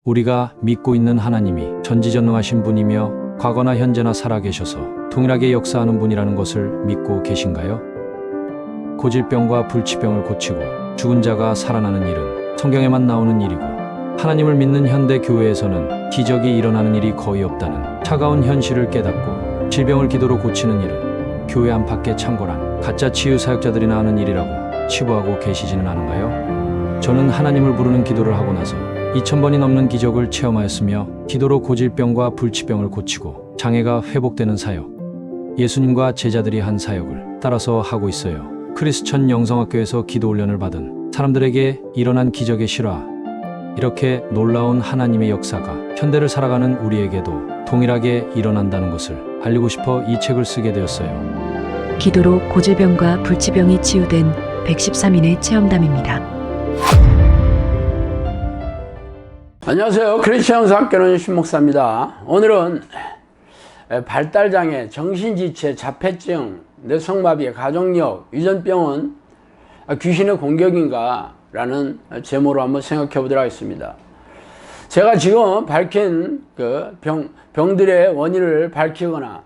우리가 믿고 있는 하나님이 전지전능하신 분이며 과거나 현재나 살아계셔서 동일하게 역사하는 분이라는 것을 믿고 계신가요? 고질병과 불치병을 고치고 죽은 자가 살아나는 일은 성경에만 나오는 일이고, 하나님을 믿는 현대 교회에서는 기적이 일어나는 일이 거의 없다는 차가운 현실을 깨닫고 질병을 기도로 고치는 일은 교회 안팎의 창궐한 가짜 치유 사역자들이나 하는 일이라고 치부하고 계시지는 않은가요? 저는 하나님을 부르는 기도를 하고 나서 2000번이 넘는 기적을 체험하였으며, 기도로 고질병과 불치병을 고치고 장애가 회복되는 사역, 예수님과 제자들이 한 사역을 따라서 하고 있어요. 크리스천 영성학교에서 기도 훈련을 받은 사람들에게 일어난 기적의 실화, 이렇게 놀라운 하나님의 역사가 현대를 살아가는 우리에게도 동일하게 일어난다는 것을 알리고 싶어 이 책을 쓰게 되었어요. 기도로 고질병과 불치병이 치유된 113인의 체험담입니다. 안녕하세요. 크리스천 영성학교는 신목사입니다. 오늘은 발달장애, 정신지체, 자폐증, 뇌성마비, 가족력, 유전병은 귀신의 공격인가? 라는 제목으로 한번 생각해 보도록 하겠습니다. 제가 지금 밝힌 그 병들의 원인을 밝히거나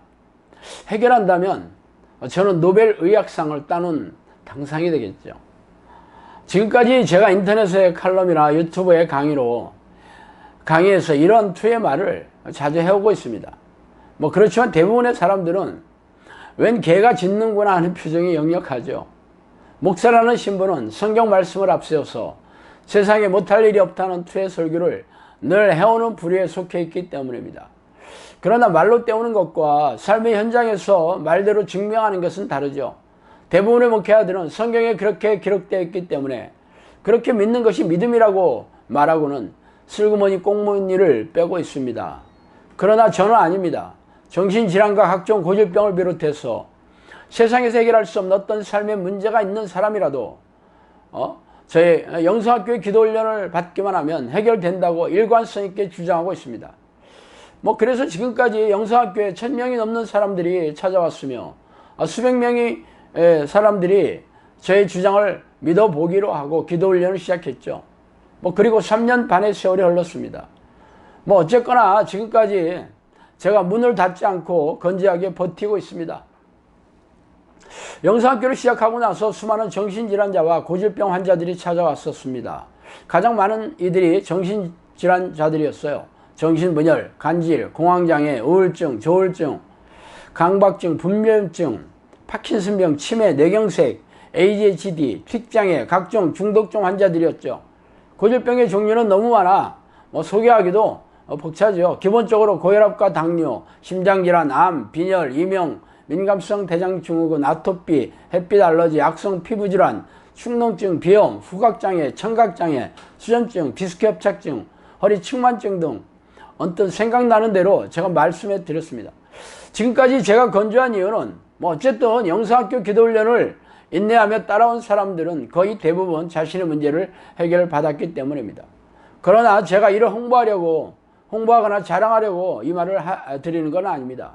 해결한다면 저는 노벨 의학상을 따는 당상이 되겠죠. 지금까지 제가 인터넷의 칼럼이나 유튜브의 강의에서 이런 투의 말을 자주 해오고 있습니다. 그렇지만 대부분의 사람들은 웬 개가 짖는구나 하는 표정이 역력하죠. 목사라는 신분은 성경 말씀을 앞세워서 세상에 못할 일이 없다는 투의 설교를 늘 해오는 부류에 속해 있기 때문입니다. 그러나 말로 때우는 것과 삶의 현장에서 말대로 증명하는 것은 다르죠. 대부분의 목회자들은 성경에 그렇게 기록되어 있기 때문에 그렇게 믿는 것이 믿음이라고 말하고는 슬그머니 꽁무니를 빼고 있습니다. 그러나 저는 아닙니다. 정신질환과 각종 고질병을 비롯해서 세상에서 해결할 수 없는 어떤 삶의 문제가 있는 사람이라도 저희 영성학교의 기도훈련을 받기만 하면 해결된다고 일관성 있게 주장하고 있습니다. 그래서 지금까지 영성학교에 1000명이 넘는 사람들이 찾아왔으며, 수백 명의 사람들이 저의 주장을 믿어보기로 하고 기도훈련을 시작했죠. 그리고 3년 반의 세월이 흘렀습니다. 어쨌거나 지금까지 제가 문을 닫지 않고 건재하게 버티고 있습니다. 영성학교를 시작하고 나서 수많은 정신질환자와 고질병 환자들이 찾아왔었습니다. 가장 많은 이들이 정신질환자들이었어요. 정신분열, 간질, 공황장애, 우울증, 조울증, 강박증, 분별증, 파킨슨병, 치매, 뇌경색, ADHD, 틱장애, 각종 중독증 환자들이었죠. 고질병의 종류는 너무 많아 소개하기도 벅차죠. 기본적으로 고혈압과 당뇨, 심장질환, 암, 빈혈, 이명, 민감성 대장증후군, 아토피, 햇빛 알러지, 악성 피부질환, 축농증, 비염, 후각장애, 청각장애, 수전증, 디스크 협착증, 허리 측만증 등 언뜻 생각나는 대로 제가 말씀해 드렸습니다. 지금까지 제가 건조한 이유는 어쨌든 영성학교 기도훈련을 인내하며 따라온 사람들은 거의 대부분 자신의 문제를 해결을 받았기 때문입니다. 그러나 제가 이를 홍보하거나 자랑하려고 이 말을 드리는 건 아닙니다.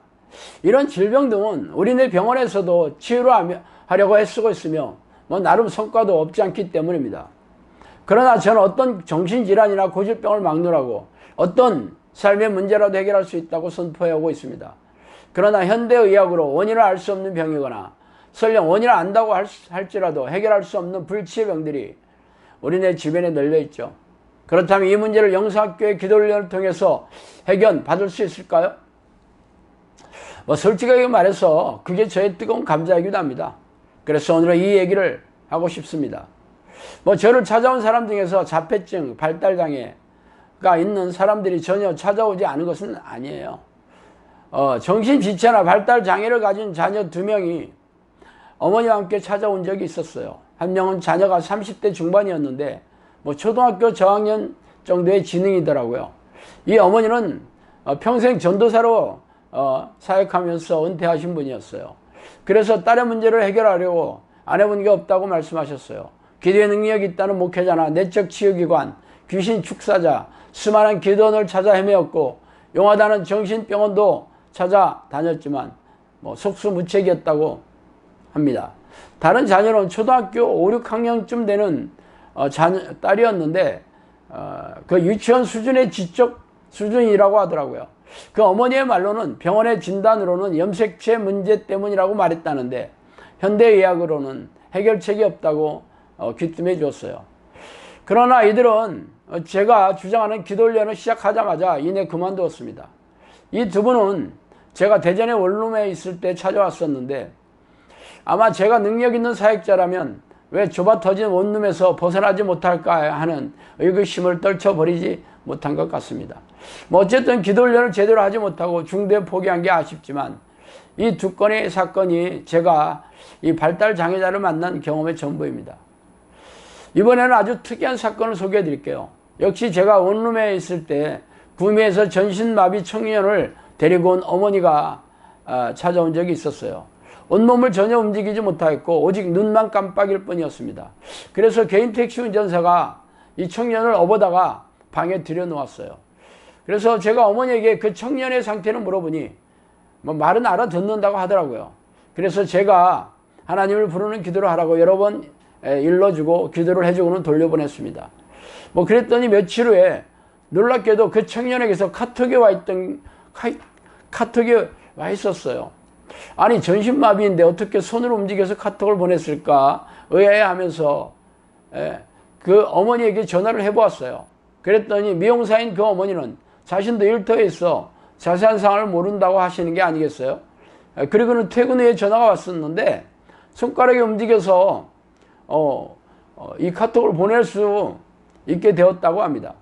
이런 질병 등은 우리네 병원에서도 치유를 하려고 애쓰고 있으며 나름 성과도 없지 않기 때문입니다. 그러나 저는 어떤 정신질환이나 고질병을 막느라고 어떤 삶의 문제라도 해결할 수 있다고 선포해오고 있습니다. 그러나 현대의학으로 원인을 알 수 없는 병이거나 설령 원인을 안다고 할지라도 해결할 수 없는 불치의 병들이 우리네 주변에 널려있죠. 그렇다면 이 문제를 영성학교의 기도훈련을 통해서 해결 받을 수 있을까요? 솔직하게 말해서 그게 저의 뜨거운 감자이기도 합니다. 그래서 오늘은 이 얘기를 하고 싶습니다. 저를 찾아온 사람 중에서 자폐증, 발달장애가 있는 사람들이 전혀 찾아오지 않은 것은 아니에요. 정신지체나 발달장애를 가진 자녀 2명이 어머니와 함께 찾아온 적이 있었어요. 한 명은 자녀가 30대 중반이었는데 초등학교 저학년 정도의 지능이더라고요. 이 어머니는 평생 전도사로 사역하면서 은퇴하신 분이었어요. 그래서 딸의 문제를 해결하려고 안 해본 게 없다고 말씀하셨어요. 기도의 능력이 있다는 목회자나 내적 치유기관, 귀신 축사자, 수많은 기도원을 찾아 헤매었고 용하다는 정신병원도 찾아다녔지만 속수무책이었다고 합니다. 다른 자녀는 초등학교 5, 6학년쯤 되는 딸이었는데 그 유치원 수준의 지적 수준이라고 하더라고요. 그 어머니의 말로는 병원의 진단으로는 염색체 문제 때문이라고 말했다는데 현대의학으로는 해결책이 없다고 귀띔해 주었어요. 그러나 이들은 제가 주장하는 기도훈련을 시작하자마자 이내 그만두었습니다. 이 두 분은 제가 대전의 원룸에 있을 때 찾아왔었는데 아마 제가 능력 있는 사역자라면 왜 좁아터진 원룸에서 벗어나지 못할까 하는 의구심을 떨쳐버리지 못한 것 같습니다. 뭐 어쨌든 기도훈련을 제대로 하지 못하고 중도에 포기한 게 아쉽지만 이 두 건의 사건이 제가 이 발달 장애자를 만난 경험의 전부입니다. 이번에는 아주 특이한 사건을 소개해 드릴게요. 역시 제가 원룸에 있을 때 구미에서 전신마비 청년을 데리고 온 어머니가 찾아온 적이 있었어요. 온몸을 전혀 움직이지 못하였고 오직 눈만 깜빡일 뿐이었습니다. 그래서 개인 택시 운전사가 이 청년을 업어다가 방에 들여놓았어요. 그래서 제가 어머니에게 그 청년의 상태를 물어보니 뭐 말은 알아듣는다고 하더라고요. 그래서 제가 하나님을 부르는 기도를 하라고 여러 번 일러주고 기도를 해주고는 돌려보냈습니다. 뭐 그랬더니 며칠 후에 놀랍게도 그 청년에게서 카톡이 와 있었어요. 아니 전신마비인데 어떻게 손으로 움직여서 카톡을 보냈을까 의아해하면서 그 어머니에게 전화를 해보았어요. 그랬더니 미용사인 그 어머니는 자신도 일터에 있어 자세한 상황을 모른다고 하시는 게 아니겠어요? 그리고는 퇴근 후에 전화가 왔었는데 손가락이 움직여서 이 카톡을 보낼 수 있게 되었다고 합니다.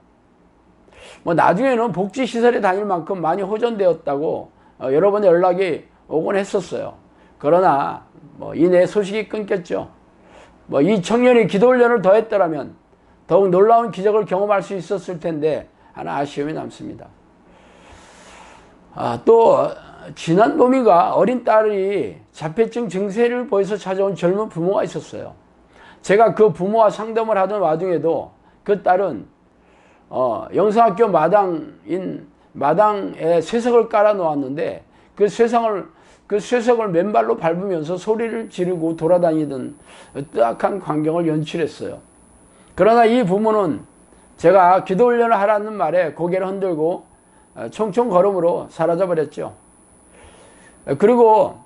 뭐 나중에는 복지시설에 다닐 만큼 많이 호전되었다고 여러 번 연락이 오곤 했었어요. 그러나 뭐 이내 소식이 끊겼죠. 뭐 이 청년이 기도훈련을 더 했더라면 더욱 놀라운 기적을 경험할 수 있었을 텐데 하나 아쉬움이 남습니다. 또 지난 봄인가 어린 딸이 자폐증 증세를 보여서 찾아온 젊은 부모가 있었어요. 제가 그 부모와 상담을 하던 와중에도 그 딸은 영성학교 마당에 쇠석을 깔아 놓았는데 그 쇠석을 맨발로 밟으면서 소리를 지르고 돌아다니던 뜨악한 광경을 연출했어요. 그러나 이 부모는 제가 기도훈련을 하라는 말에 고개를 흔들고 총총 걸음으로 사라져버렸죠. 그리고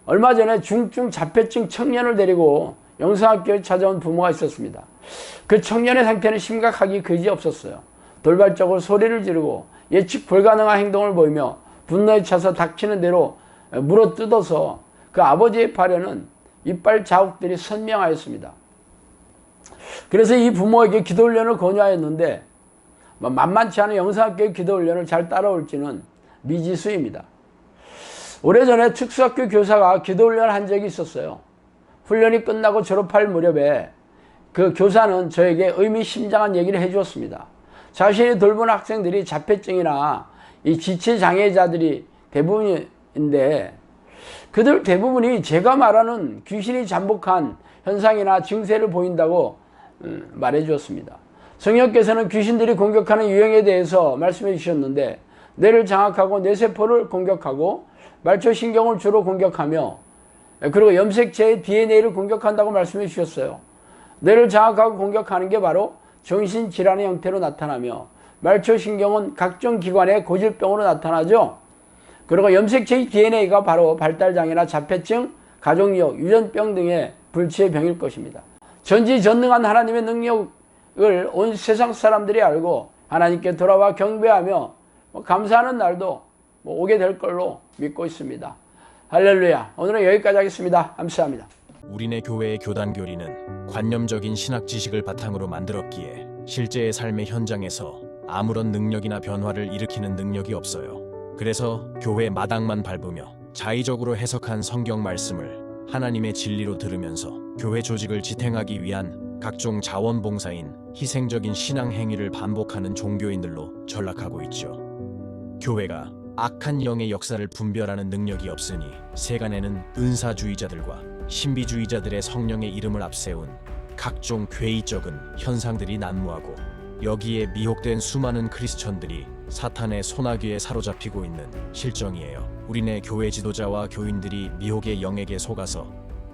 얼마 전에 중증 자폐증 청년을 데리고 영성학교에 찾아온 부모가 있었습니다. 그 청년의 상태는 심각하기 그지없었어요. 돌발적으로 소리를 지르고 예측 불가능한 행동을 보이며 분노에 차서 닥치는 대로 물어뜯어서 그 아버지의 발에는 이빨 자국들이 선명하였습니다. 그래서 이 부모에게 기도훈련을 권유하였는데 만만치 않은 영성학교의 기도훈련을 잘 따라올지는 미지수입니다. 오래전에 특수학교 교사가 기도훈련을 한 적이 있었어요. 훈련이 끝나고 졸업할 무렵에 그 교사는 저에게 의미심장한 얘기를 해주었습니다. 자신이 돌본 학생들이 자폐증이나 이 지체장애자들이 대부분인데 그들 대부분이 제가 말하는 귀신이 잠복한 현상이나 증세를 보인다고 말해 주었습니다. 성령께서는 귀신들이 공격하는 유형에 대해서 말씀해 주셨는데 뇌를 장악하고 뇌세포를 공격하고 말초신경을 주로 공격하며 그리고 염색체의 DNA를 공격한다고 말씀해 주셨어요. 뇌를 장악하고 공격하는 게 바로 정신질환의 형태로 나타나며 말초신경은 각종 기관의 고질병으로 나타나죠. 그리고 염색체의 DNA가 바로 발달장애나 자폐증, 가족력, 유전병 등의 불치의 병일 것입니다. 전지전능한 하나님의 능력을 온 세상 사람들이 알고 하나님께 돌아와 경배하며 감사하는 날도 오게 될 걸로 믿고 있습니다. 할렐루야. 오늘은 여기까지 하겠습니다. 감사합니다. 우리네 교회의 교단 교리는 관념적인 신학 지식을 바탕으로 만들었기에 실제의 삶의 현장에서 아무런 능력이나 변화를 일으키는 능력이 없어요. 그래서 교회 마당만 밟으며 자의적으로 해석한 성경 말씀을 하나님의 진리로 들으면서 교회 조직을 지탱하기 위한 각종 자원봉사인 희생적인 신앙 행위를 반복하는 종교인들로 전락하고 있죠. 교회가 악한 영의 역사를 분별하는 능력이 없으니 세간에는 은사주의자들과 신비주의자들의 성령의 이름을 앞세운 각종 괴이적인 현상들이 난무하고 여기에 미혹된 수많은 크리스천들이 사탄의 소나기에 사로잡히고 있는 실정이에요. 우리네 교회 지도자와 교인들이 미혹의 영에게 속아서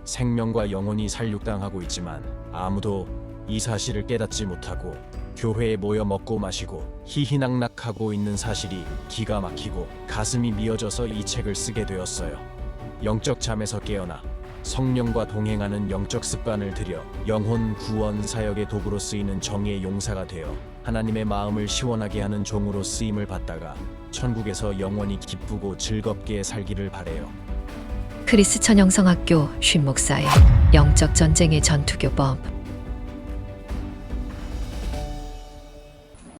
생명과 영혼이 살육당하고 있지만 아무도 이 사실을 깨닫지 못하고 교회에 모여 먹고 마시고 희희낙낙하고 있는 사실이 기가 막히고 가슴이 미어져서 이 책을 쓰게 되었어요. 영적 잠에서 깨어나 성령과 동행하는 영적 습관을 들여 영혼 구원 사역의 도구로 쓰이는 정의의 용사가 되어 하나님의 마음을 시원하게 하는 종으로 쓰임을 받다가 천국에서 영원히 기쁘고 즐겁게 살기를 바래요. 크리스천 영성학교 쉰 목사의 영적 전쟁의 전투교법